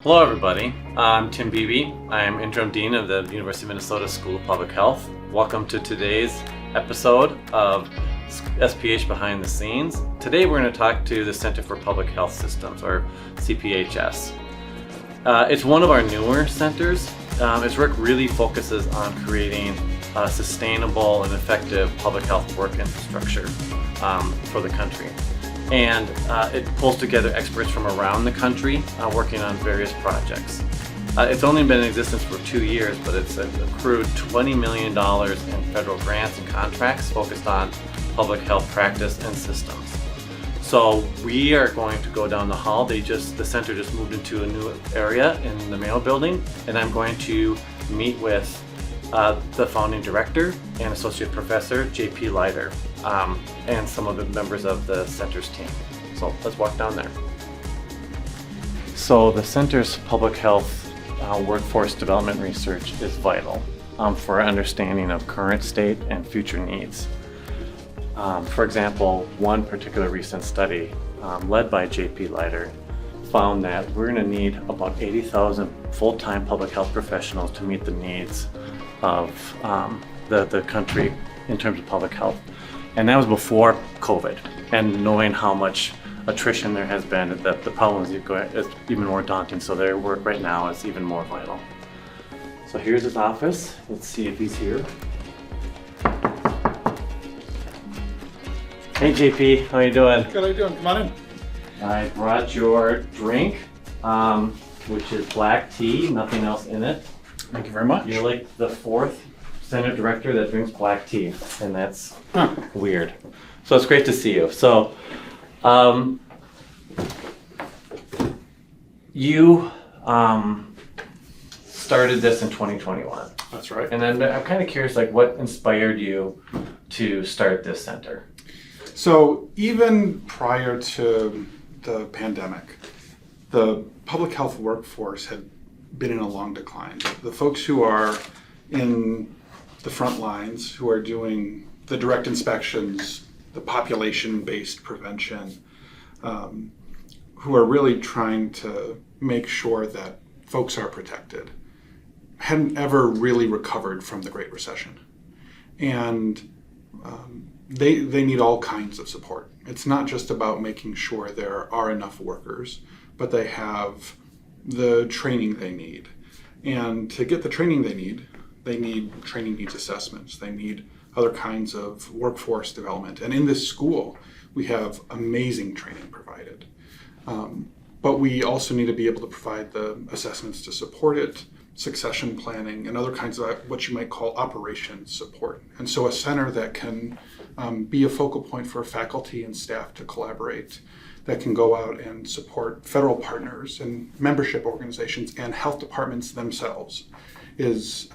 Hello everybody, I'm Tim Beebe. I'm Interim Dean of the University of Minnesota School of Public Health. Welcome to today's episode of SPH Behind the Scenes. Today we're going to talk to the Center for Public Health Systems, or CPHS. It's one of our newer centers. Its work really focuses on creating a sustainable and effective public health work infrastructure for the country. And it pulls together experts from around the country working on various projects. It's only been in existence for 2 years, but it's accrued $20 million in federal grants and contracts focused on public health practice and systems. So we are going to go down the hall. The center just moved into a new area in the Mayo building, and I'm going to meet with the founding director and associate professor, J.P. Leiter, and some of the members of the center's team. So let's walk down there. So the center's public health workforce development research is vital for our understanding of current state and future needs. For example, one particular recent study led by J.P. Leiter found that we're going to need about 80,000 full-time public health professionals to meet the needs of the country in terms of public health. And that was before COVID, and knowing how much attrition there has been, that the problem is even more daunting, so their work right now is even more vital. So here's his office. Let's see if he's here. Hey JP, how you doing? Good, how you doing? Come on in. I brought your drink, which is black tea, nothing else in it. Thank you very much. You're like the fourth center director that drinks black tea, and that's weird. So it's great to see you. So you started this in 2021. That's right. And then I'm kind of curious, like, what inspired you to start this center? So even prior to the pandemic, the public health workforce had been in a long decline. The folks who are in the front lines, who are doing the direct inspections, the population-based prevention, who are really trying to make sure that folks are protected, hadn't ever really recovered from the Great Recession. And they need all kinds of support. It's not just about making sure there are enough workers, but they have the training they need. And to get the training they need training needs assessments. They need other kinds of workforce development. And in this school, we have amazing training provided. But we also need to be able to provide the assessments to support it, succession planning, and other kinds of what you might call operations support. And so a center that can be a focal point for faculty and staff to collaborate, that can go out and support federal partners and membership organizations and health departments themselves is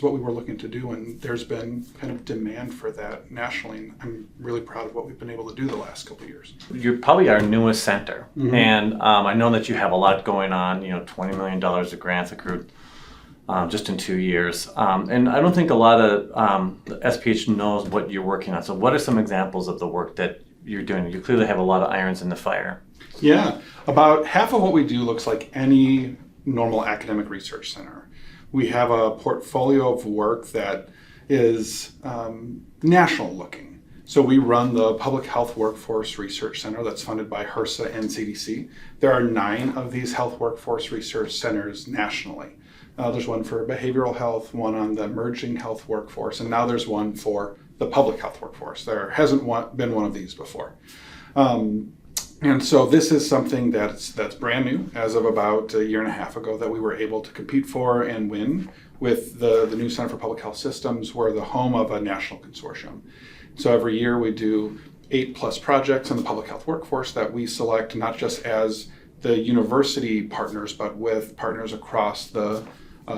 what we were looking to do. And there's been kind of demand for that nationally. And I'm really proud of what we've been able to do the last couple of years. You're probably our newest center. Mm-hmm. And I know that you have a lot going on, $20 million of grants accrued just in 2 years. And I don't think a lot of the SPH knows what you're working on. So what are some examples of the work that you're doing? You clearly have a lot of irons in the fire. Yeah, about half of what we do looks like any normal academic research center. We have a portfolio of work that is national looking. So we run the Public Health Workforce Research Center that's funded by HRSA and CDC. There are 9 of these health workforce research centers nationally. There's one for behavioral health, one on the emerging health workforce, and now there's one for the public health workforce. There hasn't been one of these before. And so this is something that's brand new as of about a year and a half ago that we were able to compete for and win with the new Center for Public Health Systems. We're the home of a national consortium. So every year we do 8+ projects in the public health workforce that we select not just as the university partners, but with partners across the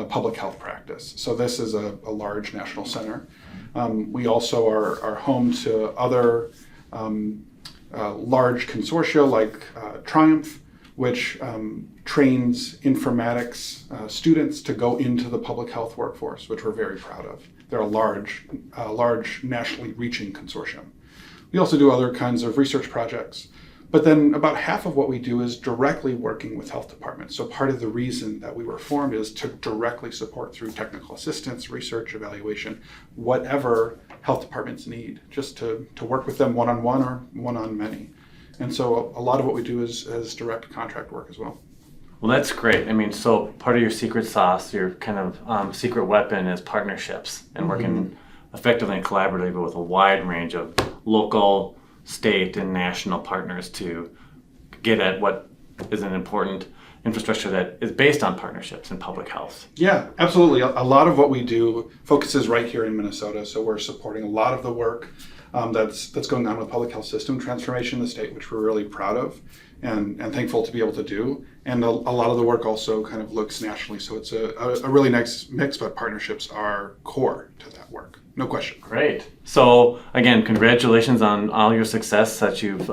public health practice. So this is a large national center. We also are home to other large consortia like Triumph, which trains informatics students to go into the public health workforce, which we're very proud of. They're a large nationally reaching consortium. We also do other kinds of research projects. But then about half of what we do is directly working with health departments. So part of the reason that we were formed is to directly support through technical assistance, research, evaluation, whatever health departments need, just to work with them one-on-one or one-on-many. And so a lot of what we do is direct contract work as well. Well, that's great. I mean, so part of your secret sauce, your kind of secret weapon is partnerships and working effectively and collaboratively with a wide range of local, state, and national partners to get at what is an important infrastructure that is based on partnerships in public health. Yeah, absolutely. A lot of what we do focuses right here in Minnesota. So we're supporting a lot of the work that's going on with public health system transformation in the state, which we're really proud of and thankful to be able to do. And a lot of the work also kind of looks nationally. So it's a really nice mix, but partnerships are core to that work. No question. Great. So again, congratulations on all your success that you've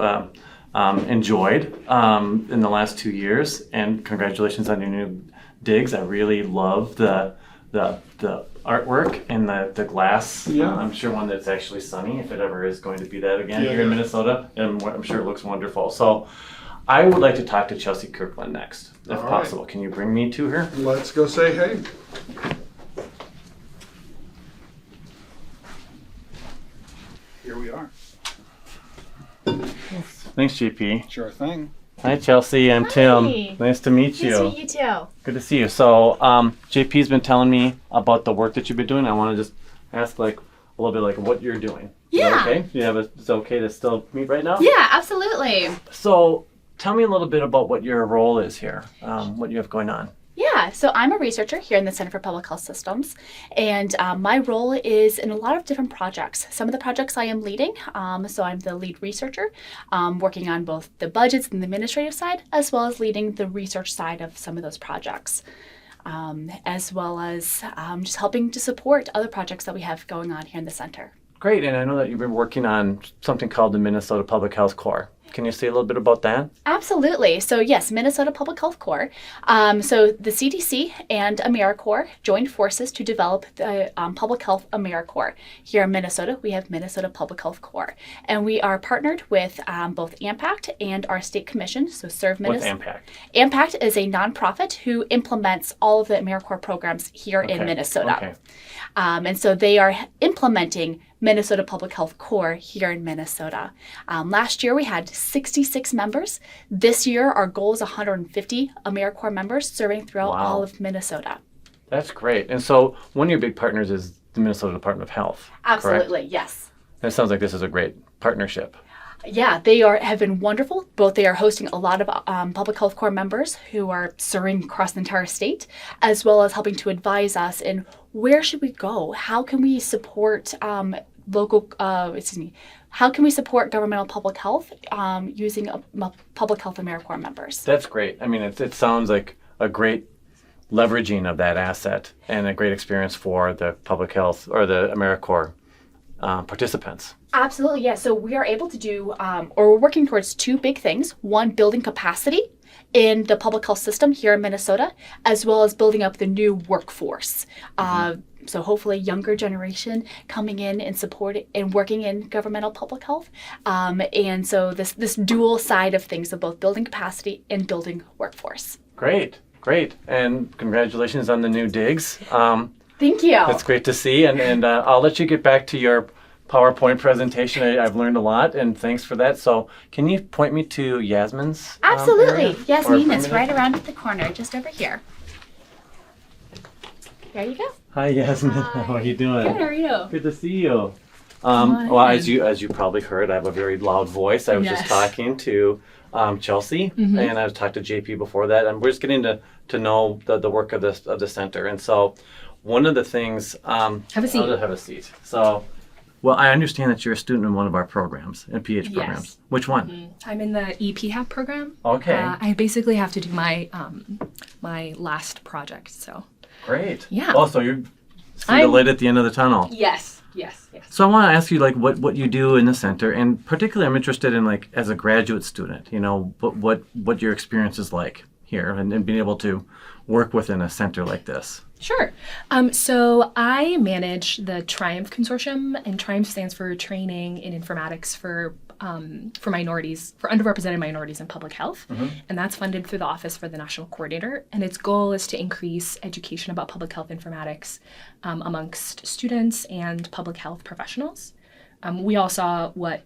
enjoyed in the last 2 years, and congratulations on your new digs. I really love the artwork and the glass. Yeah. I'm sure one that's actually sunny, if it ever is going to be that again here in Minnesota, and I'm sure it looks wonderful. So I would like to talk to Chelsea Kirkland next, if possible. Can you bring me to her? Let's go say hey. Here we are. Thanks, JP. Sure thing. Hi, Chelsea. I'm Tim. Nice to meet you. Nice to meet you too. Good to see you. So, JP's been telling me about the work that you've been doing. I want to just ask, like, a little bit, like, what you're doing. Yeah. Okay. It's okay to still meet right now? Yeah, absolutely. So, tell me a little bit about what your role is here. What you have going on. Yeah, so I'm a researcher here in the Center for Public Health Systems, and my role is in a lot of different projects. Some of the projects I am leading, so I'm the lead researcher, working on both the budgets and the administrative side, as well as leading the research side of some of those projects, as well as just helping to support other projects that we have going on here in the center. Great, and I know that you've been working on something called the Minnesota Public Health Corps. Can you say a little bit about that? Absolutely. So yes, Minnesota Public Health Corps. So the CDC and AmeriCorps joined forces to develop the Public Health AmeriCorps. Here in Minnesota, we have Minnesota Public Health Corps. And we are partnered with both AMPACT and our state commission, so Serve Minnesota. What's AMPACT? AMPACT is a nonprofit who implements all of the AmeriCorps programs here in Minnesota. Okay. And so they are implementing Minnesota Public Health Corps here in Minnesota. Last year we had 66 members. This year our goal is 150 AmeriCorps members serving throughout all of Minnesota. That's great. And so one of your big partners is the Minnesota Department of Health. Absolutely, correct? yes. And it sounds like this is a great partnership. Yeah, they have been wonderful. Both they are hosting a lot of Public Health Corps members who are serving across the entire state, as well as helping to advise us in where should we go? How can we support how can we support governmental public health using Public Health AmeriCorps members? That's great. I mean, it sounds like a great leveraging of that asset and a great experience for the public health or the AmeriCorps participants. Absolutely, yeah. So we are able to do, or we're working towards two big things. One, building capacity in the public health system here in Minnesota, as well as building up the new workforce. So hopefully younger generation coming in and supporting and working in governmental public health. And so this dual side of things of both building capacity and building workforce. Great. And congratulations on the new digs. Thank you. That's great to see. And I'll let you get back to your PowerPoint presentation. I've learned a lot, and thanks for that. So can you point me to Yasmin's Absolutely. Yasmin is right right around the corner, just over here. There you go. Hi, Yasmin. Hi. How are you doing? Good, how are you? Good to see you. Well, as you probably heard, I have a very loud voice. I was just talking to Chelsea, and I've talked to JP before that, and we're just getting to know the work of the center. And so one of the things have a seat. I'll have a seat. So, well, I understand that you're a student in one of our programs, in PH programs. Yes. Which one? I'm in the EPHAP program. Okay. I basically have to do my my last project. So. Great. Yeah. Oh, so you see the light at the end of the tunnel. Yes. So I want to ask you, like, what you do in the center, and particularly I'm interested in, like, as a graduate student, you know, what your experience is like here and being able to work within a center like this. Sure. So I manage the TRIUMPH Consortium, and TRIUMPH stands for Training in Informatics for for minorities, for underrepresented minorities in public health. And that's funded through the Office for the National Coordinator. And its goal is to increase education about public health informatics amongst students and public health professionals. We all saw what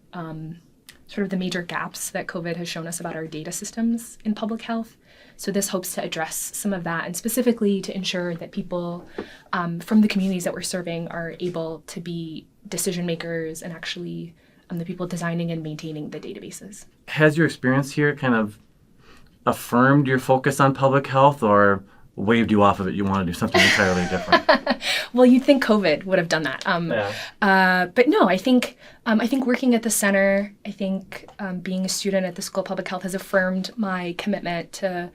sort of the major gaps that COVID has shown us about our data systems in public health. So this hopes to address some of that, and specifically to ensure that people from the communities that we're serving are able to be decision makers and actually the people designing and maintaining the databases. Has your experience here kind of affirmed your focus on public health, or waved you off of it? You want to do something entirely different? Well, you'd think COVID would have done that. But no, I think working at the center, I think being a student at the School of Public Health has affirmed my commitment to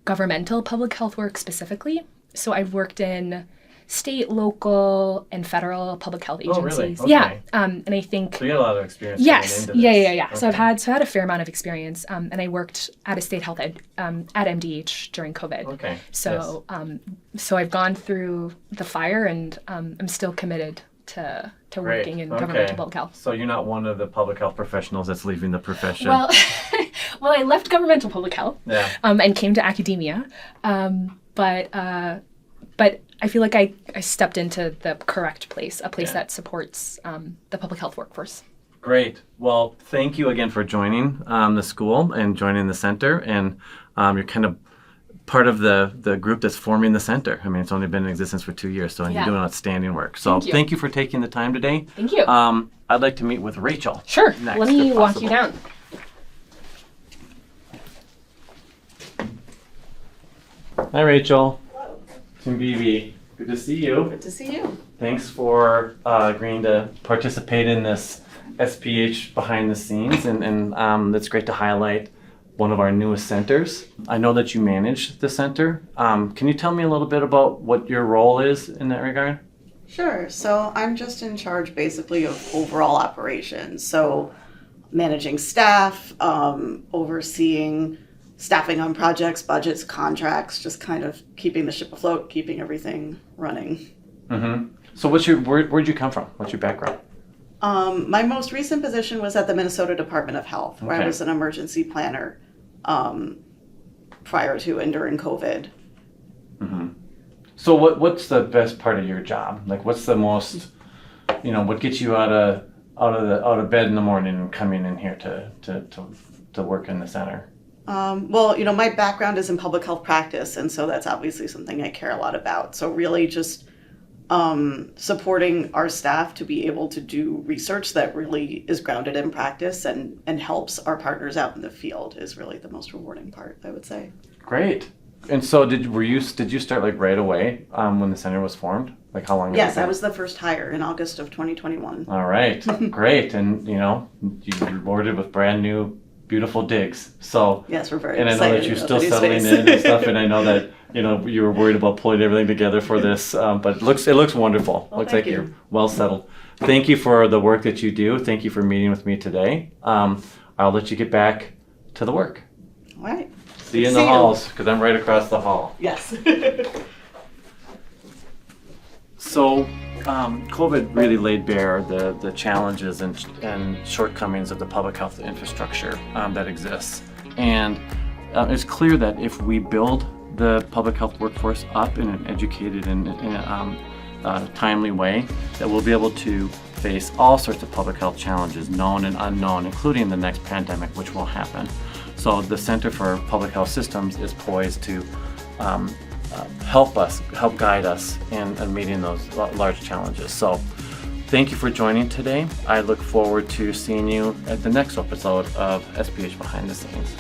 governmental public health work specifically. So I've worked in state, local, and federal public health agencies. Oh, really? Okay. Yeah, and I think So you got a lot of experience. yes, getting into this. yeah. Okay. So I've had a fair amount of experience, and I worked at a state health ed at MDH during COVID. Okay. So so I've gone through the fire, and I'm still committed to Great. working in Okay. governmental public health. So you're not one of the public health professionals that's leaving the profession. Well, well, I left governmental public health, Yeah. and came to academia, but I feel like I stepped into the correct place, a place that supports the public health workforce. Great. Well, thank you again for joining the school and joining the center. And you're kind of part of the group that's forming the center. I mean, it's only been in existence for 2 years, so you're doing outstanding work. So thank you for taking the time today. Thank you. I'd like to meet with Rachel. Sure. Next, Let me if walk you possible. down. Hi, Rachel. Tim Beebe. Good to see you. Good to see you. Thanks for agreeing to participate in this SPH Behind the Scenes, and it's great to highlight one of our newest centers. I know that you manage the center. Can you tell me a little bit about what your role is in that regard? Sure. So I'm just in charge basically of overall operations. So managing staff, overseeing staffing on projects, budgets, contracts, just kind of keeping the ship afloat, keeping everything running. Mm-hmm. So where'd you come from? What's your background? My most recent position was at the Minnesota Department of Health, where I Okay. was an emergency planner prior to and during COVID. Mm-hmm. So what's the best part of your job? Like, what's the most, what gets you out of bed in the morning and coming in here to work in the center? Well, my background is in public health practice, and so that's obviously something I care a lot about. So really just supporting our staff to be able to do research that really is grounded in practice and helps our partners out in the field is really the most rewarding part, I would say. Great. And so did you start like right away when the center was formed? Like how long? Yes, I was the first hire in August of 2021. All right, great. And you were rewarded with brand new, beautiful digs. So Yes, we're very and I excited. know that you're about still the new settling space. in and stuff. And I know that you were worried about pulling everything together for this, but it looks wonderful. Well, looks thank like you. you're well settled. Thank you for the work that you do. Thank you for meeting with me today. I'll let you get back to the work. All right. See you in the halls, because I'm right across the hall. Yes. So, COVID really laid bare the challenges and shortcomings of the public health infrastructure that exists. And it's clear that if we build the public health workforce up in an educated and in a timely way, that we'll be able to face all sorts of public health challenges, known and unknown, including the next pandemic, which will happen. So the Center for Public Health Systems is poised to help guide us in meeting those large challenges. So thank you for joining today. I look forward to seeing you at the next episode of SPH Behind the Scenes.